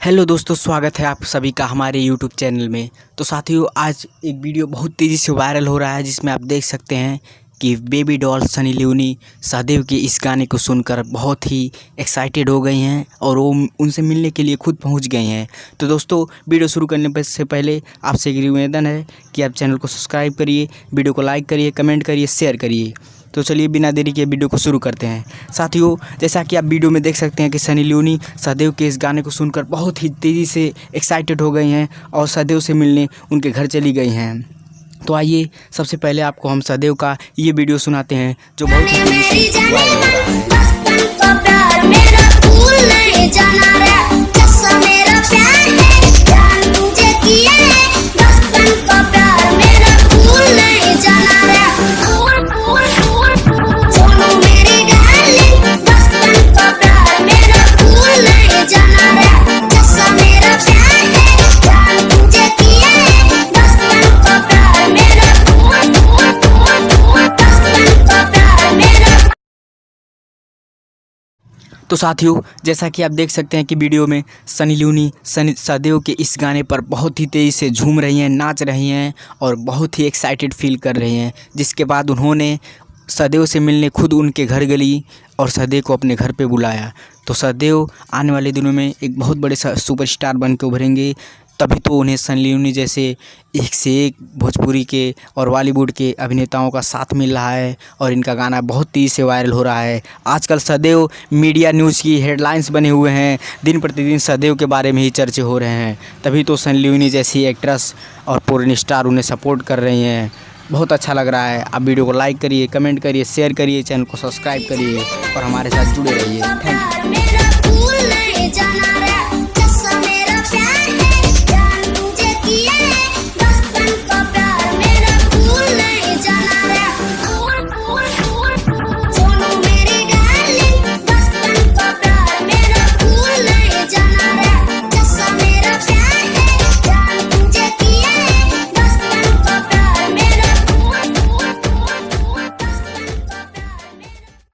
Hello दोस्तों, स्वागत है आप सभी का हमारे यूट्यूब चैनल में। तो साथियों, आज एक वीडियो बहुत तेज़ी से वायरल हो रहा है जिसमें आप देख सकते हैं कि बेबी डॉल सनी लियोनी सहदेव के इस गाने को सुनकर बहुत ही एक्साइटेड हो गई हैं और वो उनसे मिलने के लिए खुद पहुंच गई हैं। तो दोस्तों, वीडियो शुरू करने से पहले आपसे एक निवेदन है कि आप चैनल को सब्सक्राइब करिए, वीडियो को लाइक करिए, कमेंट करिए, शेयर करिए। तो चलिए बिना देरी के वीडियो को शुरू करते हैं। साथियों, जैसा कि आप वीडियो में देख सकते हैं कि सनी लियोनी सहदेव के इस गाने को सुनकर बहुत ही तेज़ी से एक्साइटेड हो गई हैं और सहदेव से मिलने उनके घर चली गई हैं। तो आइए सबसे पहले आपको हम सहदेव का ये वीडियो सुनाते हैं जो बहुत ही तेज़ी से वायरल हो रहा है। तो साथियों, जैसा कि आप देख सकते हैं कि वीडियो में सनी लियोनी सहदेव के इस गाने पर बहुत ही तेज़ी से झूम रही हैं, नाच रही हैं और बहुत ही एक्साइटेड फील कर रही हैं। जिसके बाद उन्होंने सहदेव से मिलने खुद उनके घर गई और सहदेव को अपने घर पे बुलाया। तो सहदेव आने वाले दिनों में एक बहुत बड़े सुपरस्टार बन के उभरेंगे, तभी तो उन्हें सनी लियोनी जैसे एक से एक भोजपुरी के और बॉलीवुड के अभिनेताओं का साथ मिल रहा है और इनका गाना बहुत तेज़ी से वायरल हो रहा है। आजकल सहदेव मीडिया न्यूज़ की हेडलाइंस बने हुए हैं, दिन प्रतिदिन सहदेव के बारे में ही चर्चे हो रहे हैं। तभी तो सनी लियोनी जैसी एक्ट्रेस और पोर्न स्टार उन्हें सपोर्ट कर रही हैं। बहुत अच्छा लग रहा है। आप वीडियो को लाइक करिए, कमेंट करिए, शेयर करिए, चैनल को सब्सक्राइब करिए और हमारे साथ जुड़े रहिए। Thank you.